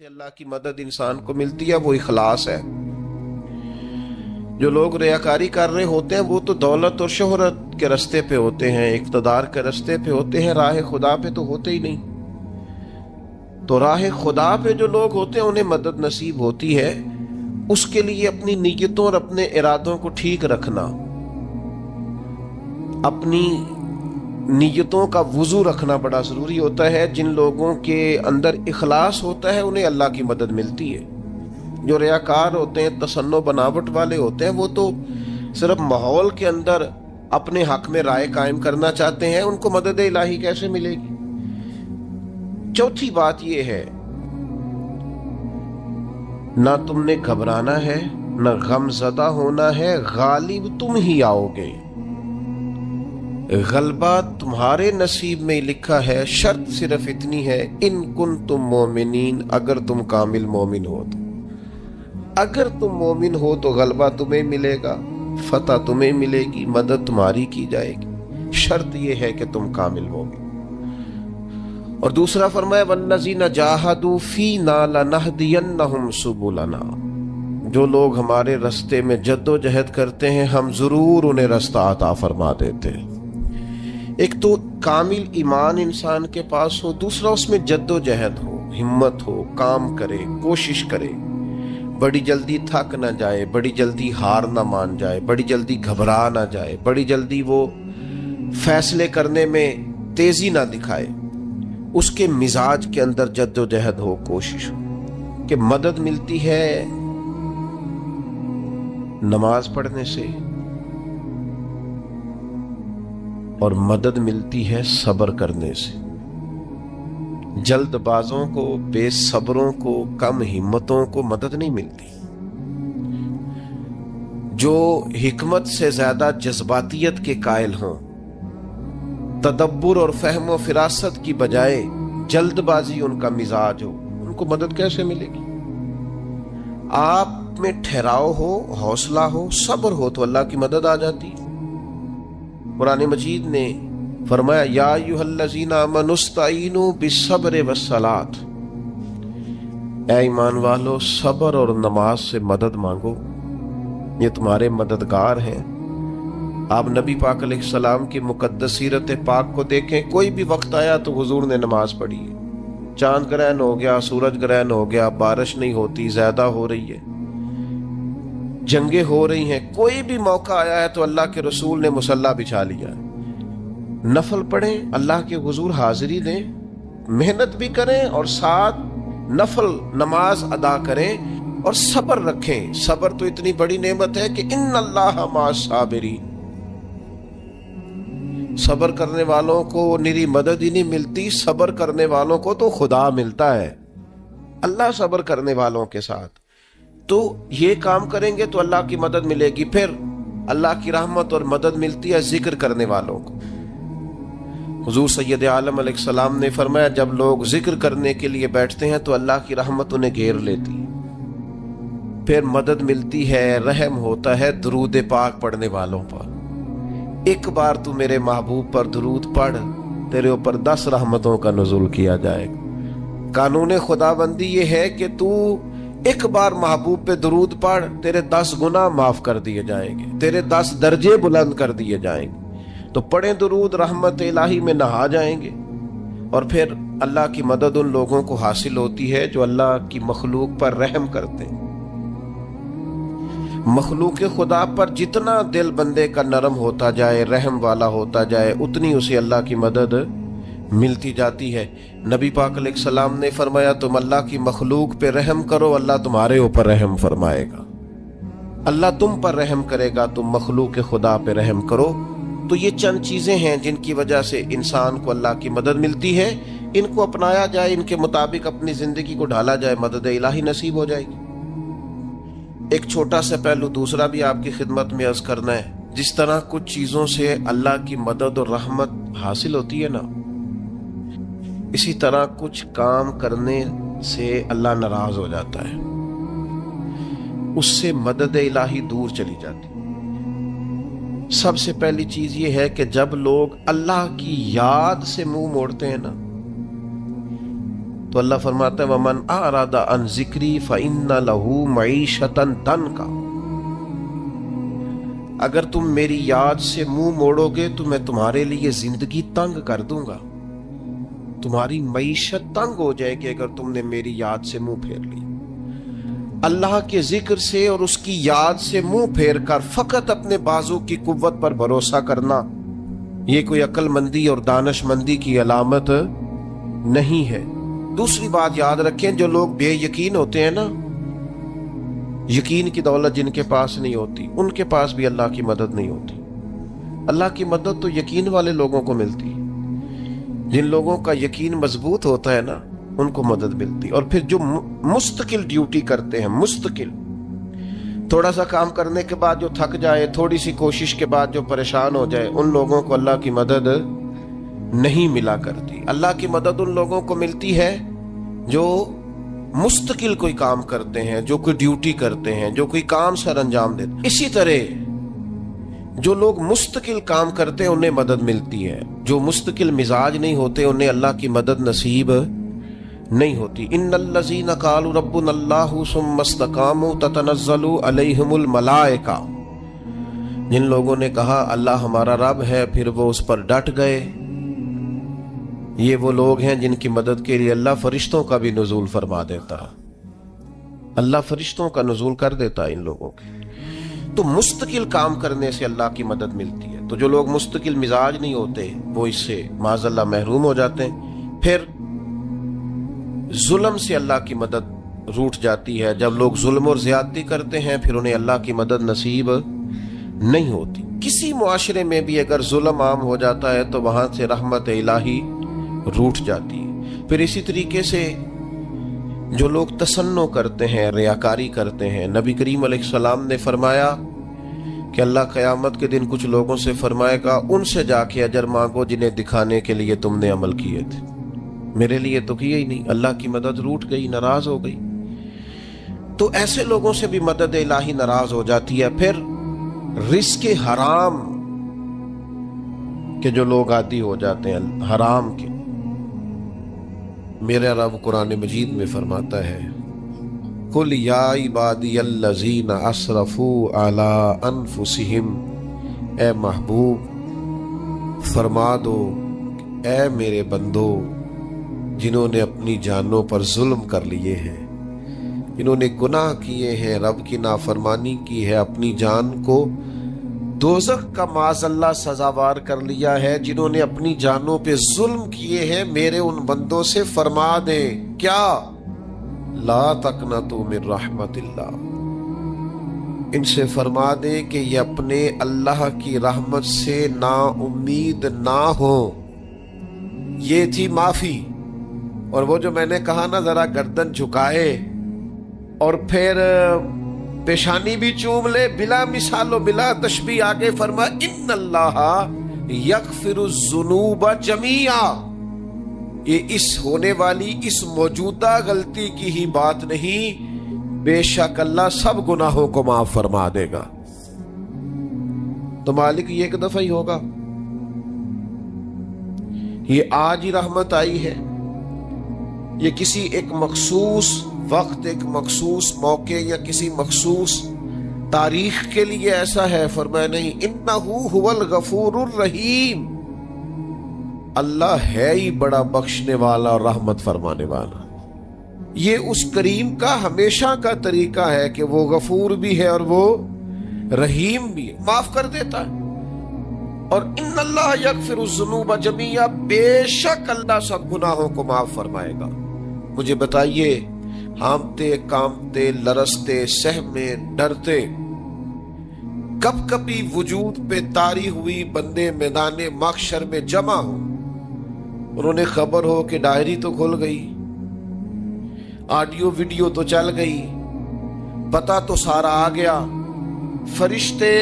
سے اللہ کی مدد انسان کو ملتی ہے وہ اخلاص ہے۔ جو لوگ ریاکاری کر رہے ہوتے ہیں وہ تو دولت اور شہرت کے راستے پہ ہوتے ہیں، اقتدار کے راستے پہ ہوتے ہیں، راہ خدا پہ تو ہوتے ہی نہیں۔ تو راہ خدا پہ جو لوگ ہوتے ہیں انہیں مدد نصیب ہوتی ہے، اس کے لیے اپنی نیتوں اور اپنے ارادوں کو ٹھیک رکھنا، اپنی نیتوں کا وضو رکھنا بڑا ضروری ہوتا ہے۔ جن لوگوں کے اندر اخلاص ہوتا ہے انہیں اللہ کی مدد ملتی ہے۔ جو ریاکار ہوتے ہیں، تصنع بناوٹ والے ہوتے ہیں، وہ تو صرف ماحول کے اندر اپنے حق میں رائے قائم کرنا چاہتے ہیں، ان کو مدد الہی کیسے ملے گی؟ چوتھی بات یہ ہے، نہ تم نے گھبرانا ہے، نہ غم زدہ ہونا ہے، غالب تم ہی آؤ گے۔ غلبہ تمہارے نصیب میں لکھا ہے، شرط صرف اتنی ہے، ان کنتم مومنین، اگر تم کامل مومن ہو تو۔ اگر تم مومن ہو تو غلبہ تمہیں ملے گا، فتح تمہیں ملے گی، مدد تمہاری کی جائے گی، شرط یہ ہے کہ تم کامل مومن۔ اور دوسرا فرمایا والذین جاہدوا فینا لنہدینہم سبلنا، جو لوگ ہمارے راستے میں جد و جہد کرتے ہیں ہم ضرور انہیں رستہ عطا فرما دیتے ہیں۔ ایک تو کامل ایمان انسان کے پاس ہو، دوسرا اس میں جد و جہد ہو، ہمت ہو، کام کرے، کوشش کرے، بڑی جلدی تھک نہ جائے، بڑی جلدی ہار نہ مان جائے، بڑی جلدی گھبرا نہ جائے، بڑی جلدی وہ فیصلے کرنے میں تیزی نہ دکھائے، اس کے مزاج کے اندر جد و جہد ہو، کوشش ہو۔ کہ مدد ملتی ہے نماز پڑھنے سے، اور مدد ملتی ہے صبر کرنے سے۔ جلد بازوں کو، بے صبروں کو، کم ہمتوں کو مدد نہیں ملتی۔ جو حکمت سے زیادہ جذباتیت کے قائل ہوں، تدبر اور فہم و فراست کی بجائے جلد بازی ان کا مزاج ہو، ان کو مدد کیسے ملے گی؟ آپ میں ٹھہراؤ ہو، حوصلہ ہو، صبر ہو تو اللہ کی مدد آ جاتی ہے۔ قرآن مجید نے فرمایا یا ایھا الذین آمنوا استعینوا بالصبر والصلاۃ، اے ایمان والو صبر اور نماز سے مدد مانگو، یہ تمہارے مددگار ہیں۔ آپ نبی پاک علیہ السلام کی مقدس سیرت پاک کو دیکھیں، کوئی بھی وقت آیا تو حضور نے نماز پڑھی ہے۔ چاند گرہن ہو گیا، سورج گرہن ہو گیا، بارش نہیں ہوتی، زیادہ ہو رہی ہے، جنگیں ہو رہی ہیں، کوئی بھی موقع آیا ہے تو اللہ کے رسول نے مصلی بچھا لیا ہے۔ نفل پڑھیں، اللہ کے حضور حاضری دیں، محنت بھی کریں اور ساتھ نفل نماز ادا کریں اور صبر رکھیں۔ صبر تو اتنی بڑی نعمت ہے کہ ان اللہ مع الصابرین، صبر کرنے والوں کو نری مدد ہی نہیں ملتی، صبر کرنے والوں کو تو خدا ملتا ہے، اللہ صبر کرنے والوں کے ساتھ۔ تو یہ کام کریں گے تو اللہ کی مدد ملے گی۔ پھر اللہ کی رحمت اور مدد ملتی ہے ذکر کرنے والوں کو۔ حضور سید عالم علیہ السلام نے فرمایا جب لوگ ذکر کرنے کے لیے بیٹھتے ہیں تو اللہ کی رحمت انہیں گھیر لیتی ہے۔ پھر مدد ملتی ہے، رحم ہوتا ہے درود پاک پڑھنے والوں پر۔ ایک بار تو میرے محبوب پر درود پڑھ، تیرے اوپر 10 رحمتوں کا نزول کیا جائے گا۔ قانون خداوندی یہ ہے کہ تو ایک بار محبوب پہ درود پڑھ، تیرے 10 گناہ معاف کر دیے جائیں گے، تیرے 10 درجے بلند کر دیے جائیں گے۔ تو پڑھیں درود، رحمت الہی میں نہا جائیں گے، اور پھر اللہ کی مدد ان لوگوں کو حاصل ہوتی ہے جو اللہ کی مخلوق پر رحم کرتے ہیں۔ مخلوق خدا پر جتنا دل بندے کا نرم ہوتا جائے، رحم والا ہوتا جائے، اتنی اسے اللہ کی مدد ملتی جاتی ہے۔ نبی پاک علیہ السلام نے فرمایا تم اللہ کی مخلوق پہ رحم کرو، اللہ تمہارے اوپر رحم فرمائے گا۔ اللہ تم پر رحم کرے گا، تم مخلوق خدا پہ رحم کرو۔ تو یہ چند چیزیں ہیں جن کی وجہ سے انسان کو اللہ کی مدد ملتی ہے، ان کو اپنایا جائے، ان کے مطابق اپنی زندگی کو ڈھالا جائے، مدد الہی نصیب ہو جائے گی۔ ایک چھوٹا سا پہلو دوسرا بھی آپ کی خدمت میں عرض کرنا ہے۔ جس طرح کچھ چیزوں سے اللہ کی مدد اور رحمت حاصل ہوتی ہے نا، اسی طرح کچھ کام کرنے سے اللہ ناراض ہو جاتا ہے، اس سے مدد الہی دور چلی جاتی۔ سب سے پہلی چیز یہ ہے کہ جب لوگ اللہ کی یاد سے منہ موڑتے ہیں نا، تو اللہ فرماتا ہے وَمَنْ أَعْرَضَ عَنْ ذِكْرِي فَإِنَّ لَهُ مَعِيشَةً ضَنْكَ، اگر تم میری یاد سے منہ موڑو گے تو میں تمہارے لیے زندگی تنگ کر دوں گا، تمہاری معیشت تنگ ہو جائے گی اگر تم نے میری یاد سے منہ پھیر لی۔ اللہ کے ذکر سے اور اس کی یاد سے منہ پھیر کر فقط اپنے بازو کی قوت پر بھروسہ کرنا یہ کوئی عقل مندی اور دانش مندی کی علامت نہیں ہے۔ دوسری بات یاد رکھیں، جو لوگ بے یقین ہوتے ہیں نا، یقین کی دولت جن کے پاس نہیں ہوتی ان کے پاس بھی اللہ کی مدد نہیں ہوتی۔ اللہ کی مدد تو یقین والے لوگوں کو ملتی ہے، جن لوگوں کا یقین مضبوط ہوتا ہے نا ان کو مدد ملتی۔ اور پھر جو مستقل ڈیوٹی کرتے ہیں، مستقل تھوڑا سا کام کرنے کے بعد جو تھک جائے، تھوڑی سی کوشش کے بعد جو پریشان ہو جائے، ان لوگوں کو اللہ کی مدد نہیں ملا کرتی۔ اللہ کی مدد ان لوگوں کو ملتی ہے جو مستقل کوئی کام کرتے ہیں، جو کوئی ڈیوٹی کرتے ہیں، جو کوئی کام سر انجام دیتے ہیں۔ اسی طرح جو لوگ مستقل کام کرتے ہیں انہیں مدد ملتی ہے، جو مستقل مزاج نہیں ہوتے انہیں اللہ کی مدد نصیب نہیں ہوتی۔ ان الذین قالوا ربنا اللہ ثم استقاموا تتنزل علیہم الملائکہ، جن لوگوں نے کہا اللہ ہمارا رب ہے پھر وہ اس پر ڈٹ گئے، یہ وہ لوگ ہیں جن کی مدد کے لیے اللہ فرشتوں کا بھی نزول فرما دیتا ہے، اللہ فرشتوں کا نزول کر دیتا ہے ان لوگوں کے۔ تو مستقل کام کرنے سے اللہ کی مدد ملتی ہے۔ تو جو لوگ مستقل مزاج نہیں ہوتے وہ اس سے معاذ اللہ محروم ہو جاتے ہیں۔ پھر ظلم سے اللہ کی مدد روٹ جاتی ہے، جب لوگ ظلم اور زیادتی کرتے ہیں پھر انہیں اللہ کی مدد نصیب نہیں ہوتی۔ کسی معاشرے میں بھی اگر ظلم عام ہو جاتا ہے تو وہاں سے رحمت الہی روٹ جاتی ہے۔ پھر اسی طریقے سے جو لوگ تسنع کرتے ہیں، ریاکاری کرتے ہیں، نبی کریم علیہ السلام نے فرمایا کہ اللہ قیامت کے دن کچھ لوگوں سے فرمائے گا ان سے جا کے اجر مانگو جنہیں دکھانے کے لیے تم نے عمل کیے تھے، میرے لیے تو کیے ہی نہیں، اللہ کی مدد روٹ گئی، ناراض ہو گئی۔ تو ایسے لوگوں سے بھی مدد الہی ناراض ہو جاتی ہے۔ پھر رزق حرام کے جو لوگ عادی ہو جاتے ہیں حرام کے، میرا رب قرآن مجید میں فرماتا ہے قُلْ يَا عِبَادِيَ الَّذِينَ أَسْرَفُوا عَلَىٰ أَنفُسِهِمْ، اے محبوب فرما دو اے میرے بندو جنہوں نے اپنی جانوں پر ظلم کر لیے ہیں، جنہوں نے گناہ کیے ہیں، رب کی نافرمانی کی ہے، اپنی جان کو دوزخ کا معاذ اللہ سزاوار کر لیا ہے، جنہوں نے اپنی جانوں پہ ظلم کیے ہیں، میرے ان بندوں سے فرما دیں کیا لا تقنطوا من رحمت اللہ، ان سے فرما دیں کہ یہ اپنے اللہ کی رحمت سے نا امید نہ ہو۔ یہ تھی معافی۔ اور وہ جو میں نے کہا نا ذرا گردن جھکائے اور پھر پیشانی بھی چوم لے، بلا مثال و بلا تشبیہ آگے فرما ان اللہ یغفر الذنوب جمیعا، یہ اس ہونے والی اس موجودہ غلطی کی ہی بات نہیں، بے شک اللہ سب گناہوں کو معاف فرما دے گا۔ تو مالک یہ ایک دفعہ ہی ہوگا، یہ آج ہی رحمت آئی ہے، یہ کسی ایک مخصوص وقت، ایک مخصوص موقع یا کسی مخصوص تاریخ کے لیے ایسا ہے؟ فرمایا نہیں، انہو هو الغفور الرحیم، اللہ ہے ہی بڑا بخشنے والا اور رحمت فرمانے والا۔ یہ اس کریم کا ہمیشہ کا طریقہ ہے کہ وہ غفور بھی ہے اور وہ رحیم بھی ہے، معاف کر دیتا ہے۔ اور ان اللہ یغفر الذنوب جمیعا، بے شک اللہ سب گناہوں کو معاف فرمائے گا۔ مجھے بتائیے، ہانپتے کانپتے لرزتے سہمے ڈرتے کب کبھی وجود پہ طاری ہوئی بندے میدان محشر میں جمع ہو، اور انہیں خبر ہو کہ ڈائری تو کھل گئی، آڈیو ویڈیو تو چل گئی، پتہ تو سارا آ گیا، فرشتے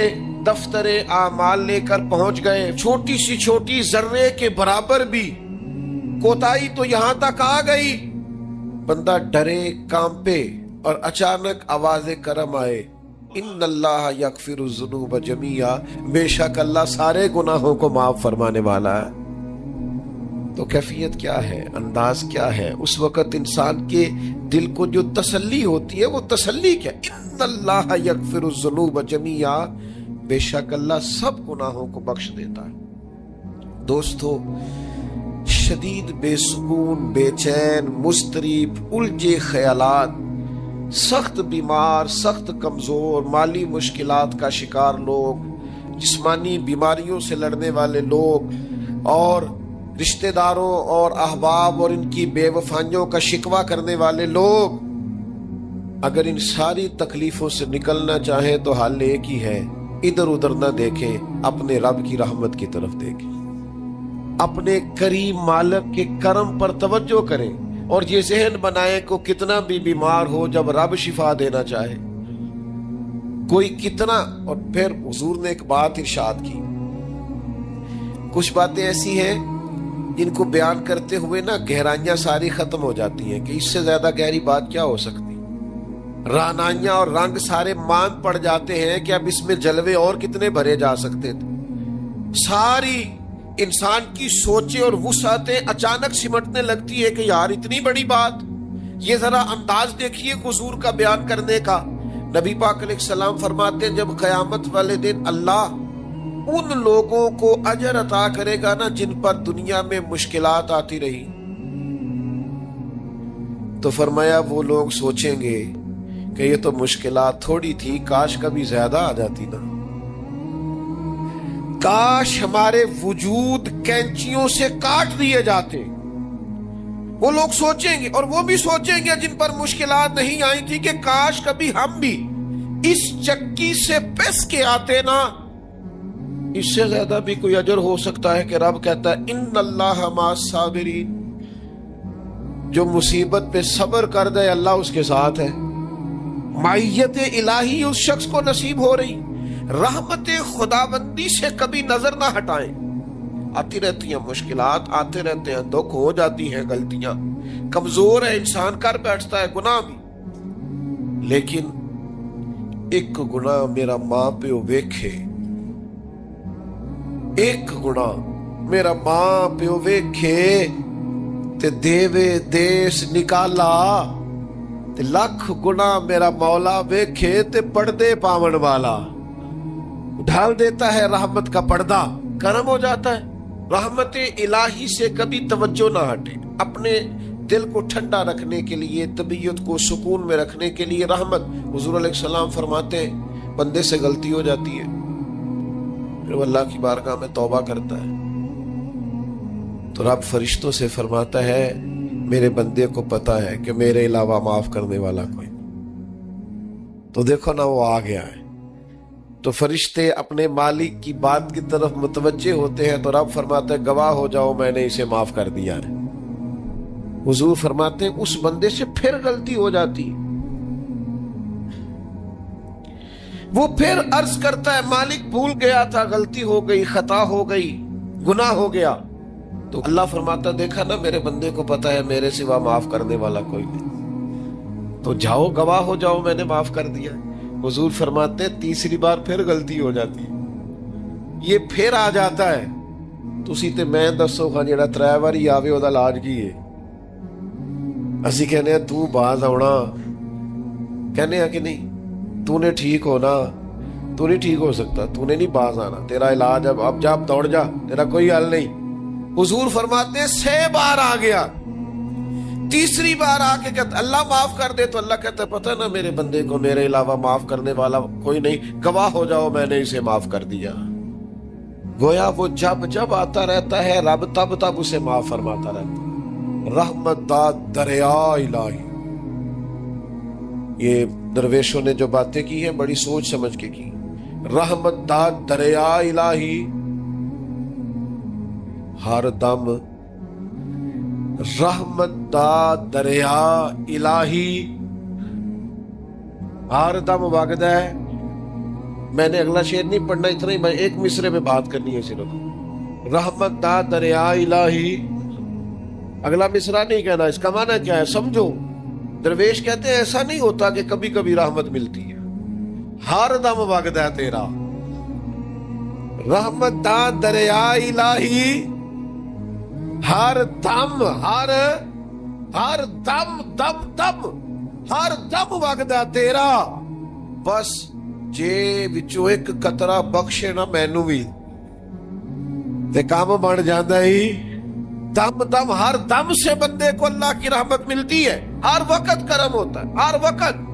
دفتر اعمال لے کر پہنچ گئے، چھوٹی سی چھوٹی ذرے کے برابر بھی کوتاہی تو یہاں تک آ گئی، بندہ ڈرے کانپے اور اچانک آواز کرم آئے، ان اللہ یغفر الذنوب جمیعا، بے شک اللہ سارے گناہوں کو معاف فرمانے والا ہے۔ تو کیفیت کیا ہے، انداز کیا ہے؟ اس وقت انسان کے دل کو جو تسلی ہوتی ہے وہ تسلی کیا؟ ان اللہ یغفر الذنوب جمیعا، بے شک اللہ سب گناہوں کو بخش دیتا ہے۔ دوستو، شدید بے سکون، بے چین، مضطرب، الجھے خیالات، سخت بیمار، سخت کمزور، مالی مشکلات کا شکار لوگ، جسمانی بیماریوں سے لڑنے والے لوگ، اور رشتہ داروں اور احباب اور ان کی بے وفائیوں کا شکوہ کرنے والے لوگ، اگر ان ساری تکلیفوں سے نکلنا چاہیں تو حل ایک ہی ہے، ادھر ادھر نہ دیکھیں، اپنے رب کی رحمت کی طرف دیکھیں، اپنے کریم مالک کے کرم پر توجہ کریں، اور یہ ذہن بنائیں کہ کتنا بھی بیمار ہو، جب رب شفا دینا چاہے کوئی کتنا۔ اور پھر حضور نے ایک بات ارشاد کی، کچھ باتیں ایسی ہیں جن کو بیان کرتے ہوئے نا گہرائیاں ساری ختم ہو جاتی ہیں کہ اس سے زیادہ گہری بات کیا ہو سکتی، رعنائیاں اور رنگ سارے مان پڑ جاتے ہیں کہ اب اس میں جلوے اور کتنے بھرے جا سکتے تھے۔ ساری انسان کی سوچیں اور وسعتیں اچانک سمٹنے لگتی ہے کہ یار اتنی بڑی بات، یہ ذرا انداز دیکھیے حضور کا بیان کرنے کا۔ نبی پاک علیہ السلام فرماتے ہیں جب قیامت والے دن اللہ ان لوگوں کو اجر عطا کرے گا نا جن پر دنیا میں مشکلات آتی رہی، تو فرمایا وہ لوگ سوچیں گے کہ یہ تو مشکلات تھوڑی تھی، کاش کبھی زیادہ آ جاتی نا، کاش ہمارے وجود کینچیوں سے کاٹ دیے جاتے۔ وہ لوگ سوچیں گے، اور وہ بھی سوچیں گے جن پر مشکلات نہیں آئی تھی کہ کاش کبھی ہم بھی اس چکی سے پس کے آتے نا۔ اس سے زیادہ بھی کوئی اجر ہو سکتا ہے کہ رب کہتا ہے ان اللہ مع الصابرین، جو مصیبت پہ صبر کر دے اللہ اس کے ساتھ ہے۔ معیت الہی اس شخص کو نصیب ہو رہی، رحمت خداوندی سے کبھی نظر نہ ہٹائیں۔ آتی رہتی ہیں مشکلات، آتے رہتے ہیں دکھ، ہو جاتی ہیں غلطیاں، کمزور ہے انسان، کر بیٹھتا ہے گناہ بھی، لیکن ایک گناہ میرا ماں پیو ویکھے، ایک گناہ میرا ماں پیو ویکھے تے دیوے دیس نکالا، تے لکھ گناہ میرا مولا ویکھے تے پردے پاون والا، ڈھال دیتا ہے رحمت کا پردہ، کرم ہو جاتا ہے۔ رحمت الہی سے کبھی توجہ نہ ہٹے، اپنے دل کو ٹھنڈا رکھنے کے لیے، طبیعت کو سکون میں رکھنے کے لیے رحمت۔ حضور علیہ السلام فرماتے ہیں بندے سے غلطی ہو جاتی ہے، پھر وہ اللہ کی بارگاہ میں توبہ کرتا ہے تو رب فرشتوں سے فرماتا ہے میرے بندے کو پتا ہے کہ میرے علاوہ معاف کرنے والا کوئی، تو دیکھو نا وہ آ گیا ہے۔ تو فرشتے اپنے مالک کی بات کی طرف متوجہ ہوتے ہیں تو رب فرماتا ہے گواہ ہو جاؤ میں نے اسے معاف کر دیا ہے۔ حضور فرماتے ہیں اس بندے سے پھر غلطی ہو جاتی، وہ پھر عرض کرتا ہے مالک بھول گیا تھا، غلطی ہو گئی، خطا ہو گئی، گناہ ہو گیا، تو اللہ فرماتا دیکھا نا میرے بندے کو پتا ہے میرے سوا معاف کرنے والا کوئی نہیں، تو جاؤ گواہ ہو جاؤ میں نے معاف کر دیا۔ حضور فرماتے تیسری بار پھر غلطی ہو جاتی ہے، یہ پھر آ جاتا ہے، تسی تے میں دسو خان جڑا 3 واری آوے او دا علاج کی ہے؟ اسی کہنے ہیں تو باز آنا، کہنے ہیں کہ نہیں تو نے ٹھیک ہونا، تو نہیں ٹھیک ہو سکتا، تو نے نہیں باز آنا، تیرا علاج اب جا دوڑ جا، تیرا کوئی حل نہیں۔ حضور فرماتے ہیں 6 بار آ گیا، تیسری بار آ کے کہتا اللہ معاف کر دے، تو اللہ کہتا ہے پتہ نا میرے بندے کو میرے علاوہ معاف کرنے والا کوئی نہیں، گواہ ہو جاؤ میں نے اسے معاف کر دیا۔ گویا وہ جب جب آتا رہتا ہے رب تب تب اسے معاف فرماتا رہتا ہے۔ رحمت دا دریا الہی، یہ درویشوں نے جو باتیں کی ہیں بڑی سوچ سمجھ کے کی۔ رحمت دا دریا الہی ہر دم، رحمت دا دریا الہی ہر دم وگدا ہے۔ میں نے اگلا شعر نہیں پڑھنا، اتنا ہی میں ایک مصرے میں بات کرنی ہے صرف۔ رحمت دا دریا الہی، اگلا مصرا نہیں کہنا، اس کا معنی کیا ہے سمجھو۔ درویش کہتے ہیں ایسا نہیں ہوتا کہ کبھی کبھی رحمت ملتی ہے، ہر دم وگدا ہے تیرا۔ رحمت دا دریا الہی ہر دم ہر دم دم دم ہر دم وگدا تیرا، بس جے وچوں ایک قطرہ بخشے نا مینوں وی تے کام بن جاندا ہی۔ دم دم ہر دم سے بندے کو اللہ کی رحمت ملتی ہے، ہر وقت کرم ہوتا ہے، ہر وقت۔